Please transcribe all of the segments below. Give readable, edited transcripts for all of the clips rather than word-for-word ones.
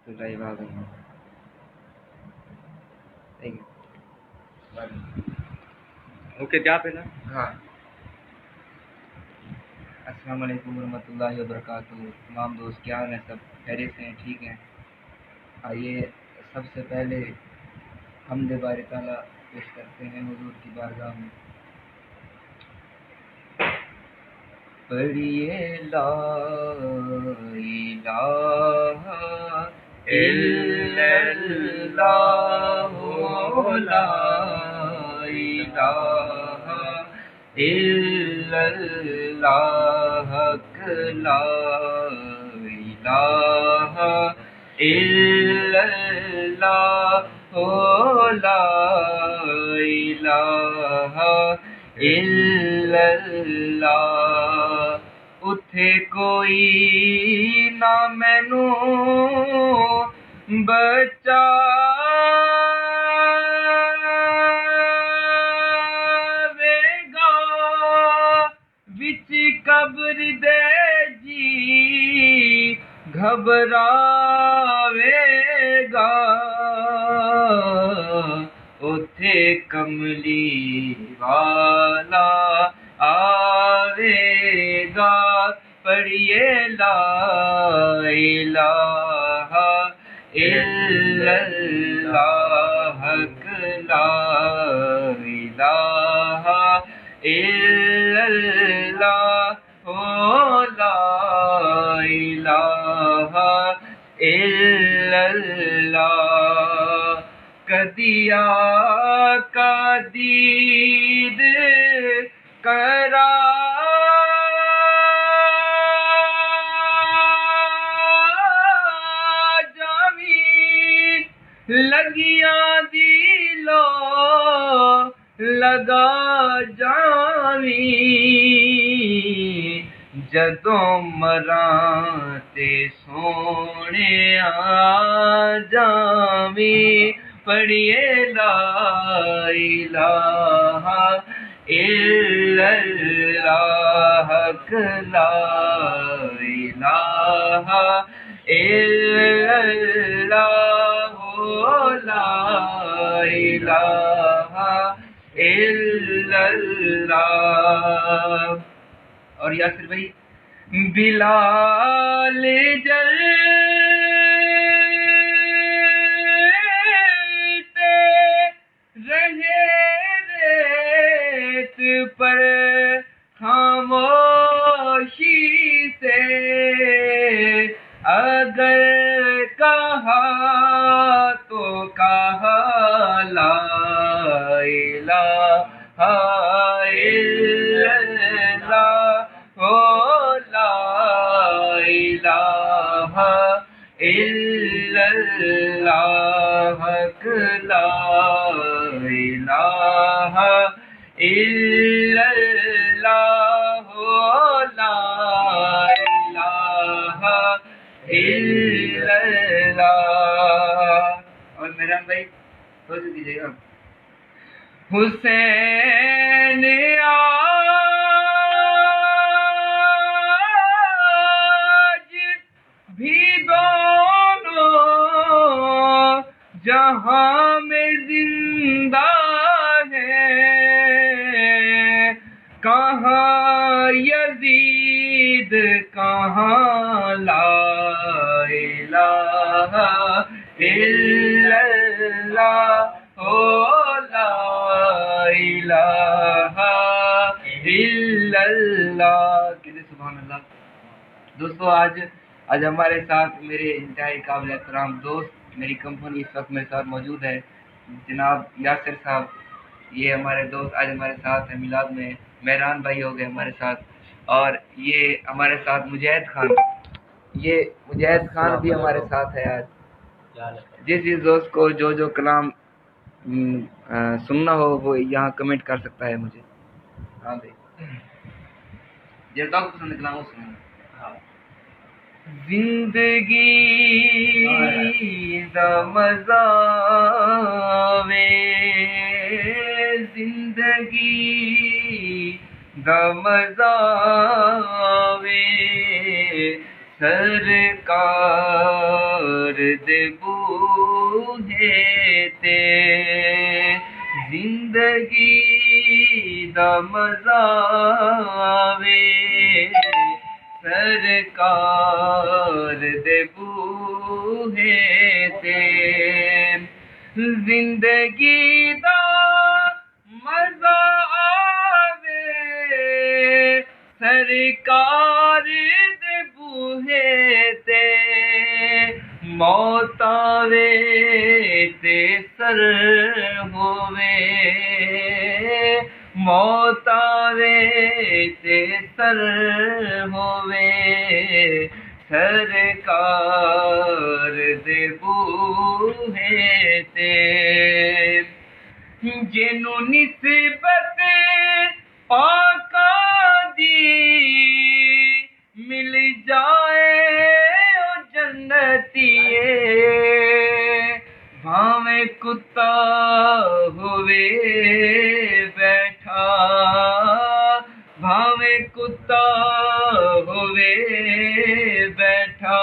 تو لائیو آ گئی اوکے جا پہ نا. ہاں السلام علیکم ورحمۃ اللہ وبرکاتہ. تمام دوست کیا حال ہیں؟ سب خیریت سے ہیں؟ ٹھیک ہیں؟ آئیے سب سے پہلے حمد باری تعالیٰ پیش کرتے ہیں حضور کی بارگاہ میں. پڑھیے لا الہ الا اللہ لا الہ الا اللہ لا الہ الا اللہ لا الہ الا اللہ. اتھے کوئی نہ مینوں بچاوے گا وچ قبر دے جی گھبراوے گا. اتھے کملی والا آوے گا. پڑھیے لا الہ الا اللہ لا الہ الا اللہ لا الہ الا اللہ. کدی آقا دید کرا لگیاں دی لو لگا جاویں جدوں مراں تے سونے آ جاویں. پڑھیے لا الہ الا اللہ لا الہ الا اللہ لا الہ الا اللہ. اور یاسر بھائی بلال جلتے رہے ریت پر خاموشی سے اگر کہا تو کہا لا الہ الا اللہ لا الہ الا اللہ لا الہ الا اللہ لا الہ الا اللہ. اور میرا بھائی توجہ دیجیے گا. حسین آج بھی دونوں جہاں میں زندہ ہے. کہاں یزید کہاں لا الہ الا اللہ لا الہ الا اللہ. کہتے سبحان اللہ. دوستو آج ہمارے ساتھ میرے انتہائی قابل احترام دوست میری کمپنی اس وقت میرے ساتھ موجود ہے جناب یاسر صاحب. یہ ہمارے دوست آج ہمارے ساتھ ہیں میلاد میں. مہران بھائی ہو گئے ہمارے ساتھ. اور یہ ہمارے ساتھ مجاہد خان بھی ہمارے ساتھ ہے آج. جس دوست کو جو کلام سننا ہو وہ یہاں کمنٹ کر سکتا ہے مجھے. ہاں بھائی جب تک پسند کلام وہ سننا. زندگی دا مزہ وے زندگی دا مزہ وے سرکار دے بوہے تے زندگی دا مزہ آوے سرکار دے بوہے تے زندگی دا مزہ آوے سرکار دے بوہے تے موت آوے تے سر ہووے موت آوے تے سر ہووے سرکار دے بوہے تے جنوں نسبت پاکاں دی مل جائے او جنتیے بھاویں کتا ہووے بیٹھا بھاویں کتا ہووے بیٹھا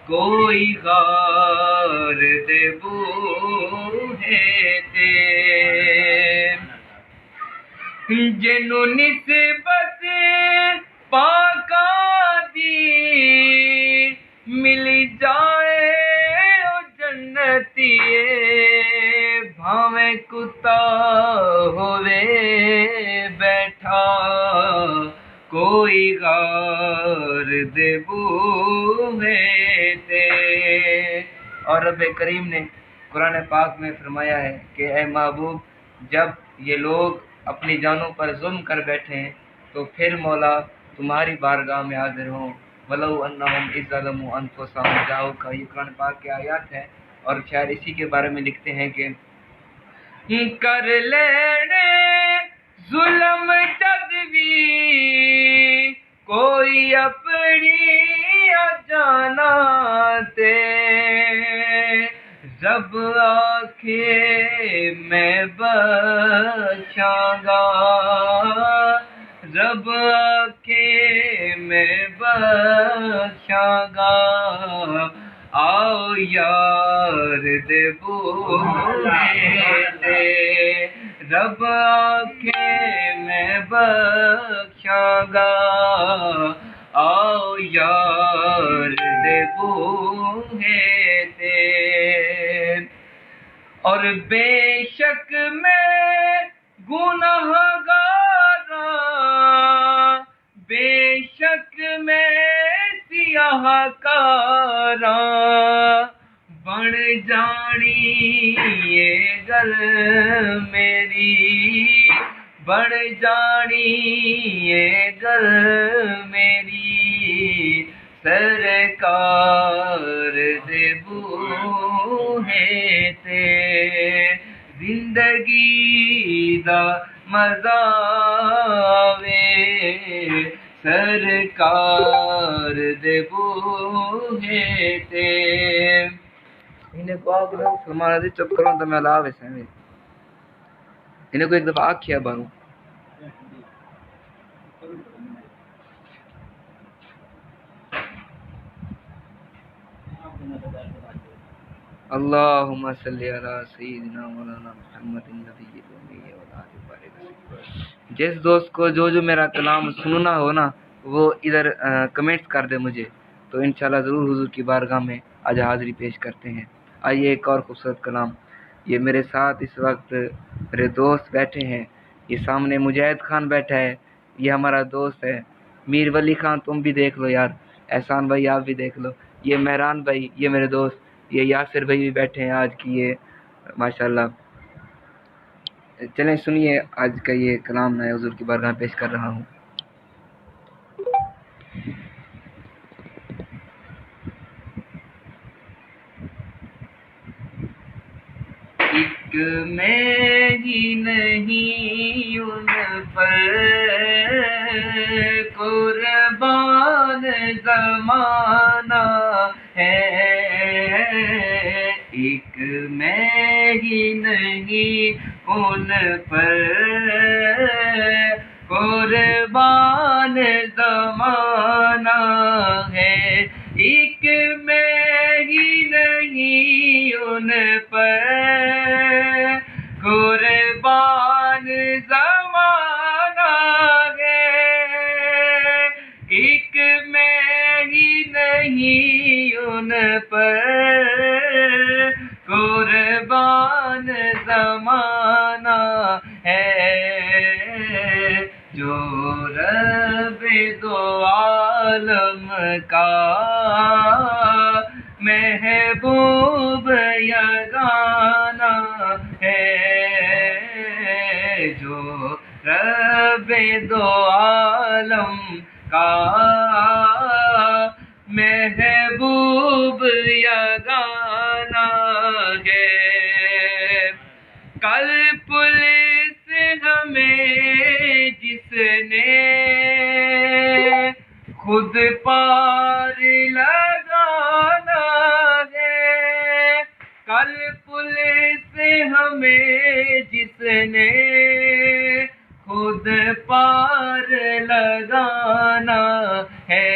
کوئی غار دے بوہے تے جنوں نسبت پاکاں دی مل جائے او جنتیے بھاویں کتا ہووے بیٹھا کوئی غار دے بوہے تے۔ اور رب کریم نے قرآن پاک میں فرمایا ہے کہ اے محبوب جب یہ لوگ اپنی جانوں پر ظلم کر بیٹھے ہیں تو پھر مولا تمہاری بارگاہ میں حاضر ہوں وَلَوْ أَنَّهُمْ إِذْ ظَلَمُوا أَنفُسَهُمْ جَاءُوكَ یہ قرآن پاک کی آیات ہے اور شاعر اسی کے بارے میں لکھتے ہیں کہ کر لینے ظلم جد بھی کوئی اپنی جانا تے رب آکھے میں بخشاں گا رب آکھے میں بخشاں گا آؤ یار دے بوہے تے رب آکھے میں بخشاں گا آؤ یار دے بوہے تے اور بے شک میں گناہگاراں بے شک میں سیاہ کاراں بن جانی یہ گل میری بن جانی یہ گل میری سرکار دے بوہے تے زندگی دا مزہ آوے سرکار دے بوہے تے انہیں کو آگ رہا فرمانا دے چپ کروں تو میں لا ویسے ہیں انہیں کو ایک دفعہ آگ کیا باروں اللہم صلی علی سیدنا مولانا محمد النبی الامی والآلہ وسلم۔ جس دوست کو جو میرا کلام سننا ہو نا وہ ادھر کمنٹس کر دے مجھے تو انشاءاللہ ضرور حضور کی بارگاہ میں آج حاضری پیش کرتے ہیں۔ آئیے ایک اور خوبصورت کلام یہ میرے ساتھ اس وقت میرے دوست بیٹھے ہیں یہ سامنے مجاہد خان بیٹھا ہے یہ ہمارا دوست ہے میر ولی خان تم بھی دیکھ لو یار احسان بھائی آپ بھی دیکھ لو یہ مہران بھائی یہ میرے دوست یہ یاسر بھائی بھی بیٹھے ہیں آج کی یہ ماشاءاللہ چلیں سنیے آج کا یہ کلام میں حضور کی بارگاہ پیش کر رہا ہوں۔ ایک میں ہی نہیں ان پر قربان زمانہ ہے ایک میں ہی نہیں ان پر قربان زمانہ ہے ایک میں ان پر قربان زمانہ ہے، ایک میں ہی نہیں ان پر قربان زمانہ ہے، جو رب دو عالم کا محبوب یگانہ ہے، جو رب دو عالم کا محبوب یگانہ ہے۔ کل پولیس ہمیں جس نے خود پار لگانا ہے، کل پولیس ہمیں جس نے خود پار لگانا ہے،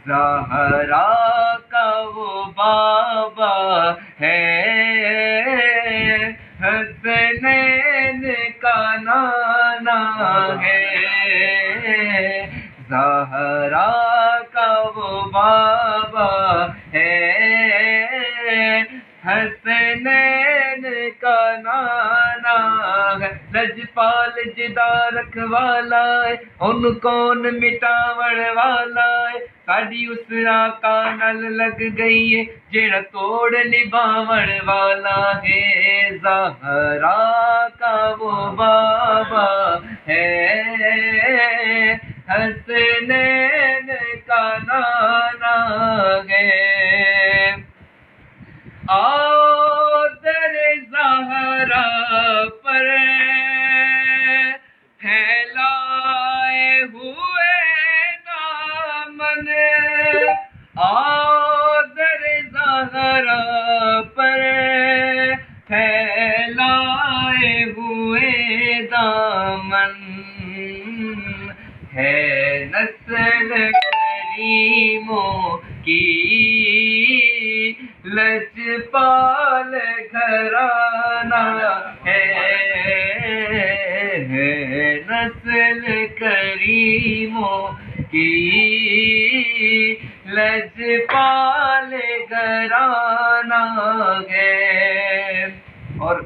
زہرا کا وہ بابا ہے، حسنین کا نانا ہے، زہرا کا وہ بابا ہے، حسنین کا نانا ہے، لجپال جدا رکھوالا ہے، ان کون مٹاوڑ والا ہے، ساڈی اس آقا نال لگ گئی ہے، جیڑا توڑ نبھاوڑ والا ہے، زہرا کا وہ بابا ہے، حسنین کا نانا ہے، آؤ در زہرا پر پھیلائے ہوئے دامن، آؤ در زہرا پر پھیلائے ہوئے دامن، ہے نسل کریموں کی لجپال گھرانہ ہے، نسل کریموں کی لجپال گھرانہ ہے۔ اور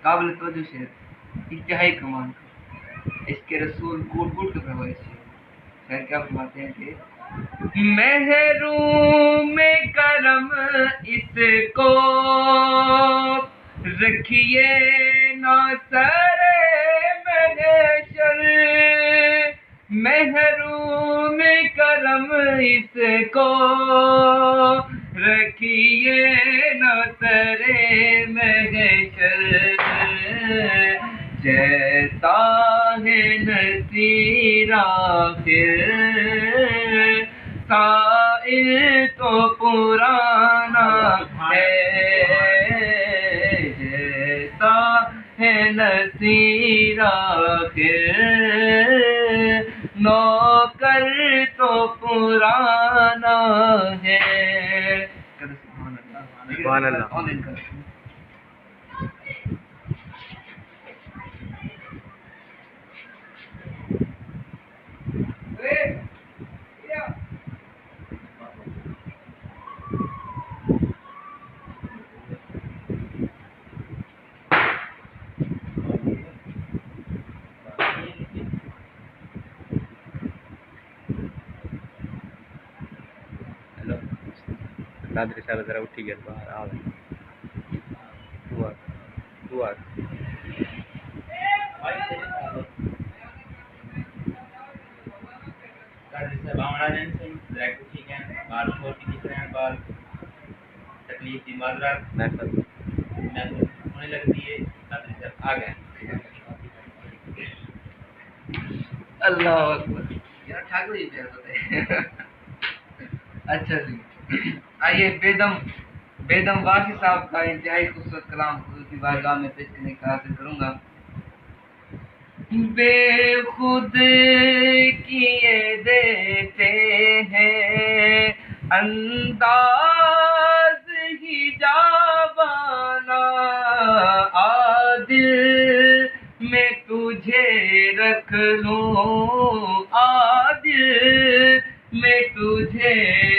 قابل توجہ شعر انتہائی کمال کا، اس کے رسول کوٹ کوٹ کے فرمائش ہے، خیر کیا فرماتے ہیں کہ محروم کرم اس کو رکھیے نہ سر محشر، محروم کرم اس کو رکھیے نہ سر محشر، جیسا ہے نصیر آخر سائل تو پرانا ہے، جیسا ہے نصیر آخر نوکر تو پرانا ہے۔ سبحان اللہ۔ نادری صاحب ذرا اٹھی گیا باہر آ گئے، تکلیف کی معذرت ہونے لگتی ہے، آ گئے۔ اللہ اکبر، یار ٹھاکر ہی پیار ہوتا ہے۔ اچھا جی، آئیے بیدم واقعی صاحب کا انتہائی خوبصورت کلام حضور کی بارگاہ میں پیش کرنے کا حاصل کروں گا۔ بے خود کیے دیتے ہیں انداز لوں عادل میں تجھے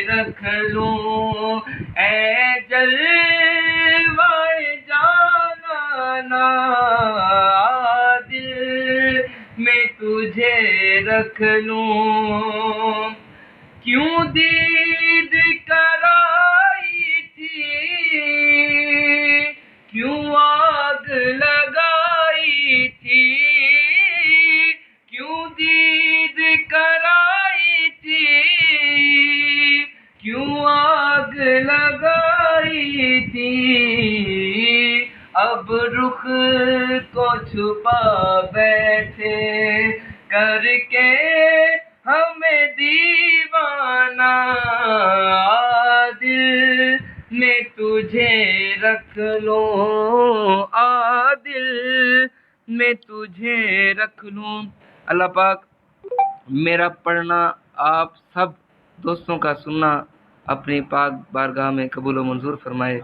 رکھ لوں اے جلوائے جانانا عادل میں تجھے رکھ لوں کیوں دید کرائی تھی کیوں آگ لگائی تھی کیوں دید کرائی تھی کیوں آگ لگائی تھی اب رخ کو چھپا بیٹھے کر کے ہمیں دیوانہ عادل میں تجھے رکھ لوں عادل میں تجھے رکھ لوں اللہ پاک میرا پڑھنا آپ سب دوستوں کا سننا اپنی پاک بارگاہ میں قبول و منظور فرمائے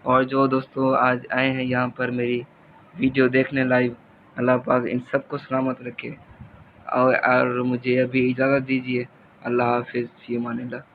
اور جو دوستوں آج آئے ہیں یہاں پر میری ویڈیو دیکھنے لائیو اللہ پاک ان سب کو سلامت رکھے اور مجھے ابھی اجازت دیجیے اللہ حافظ فی امان اللہ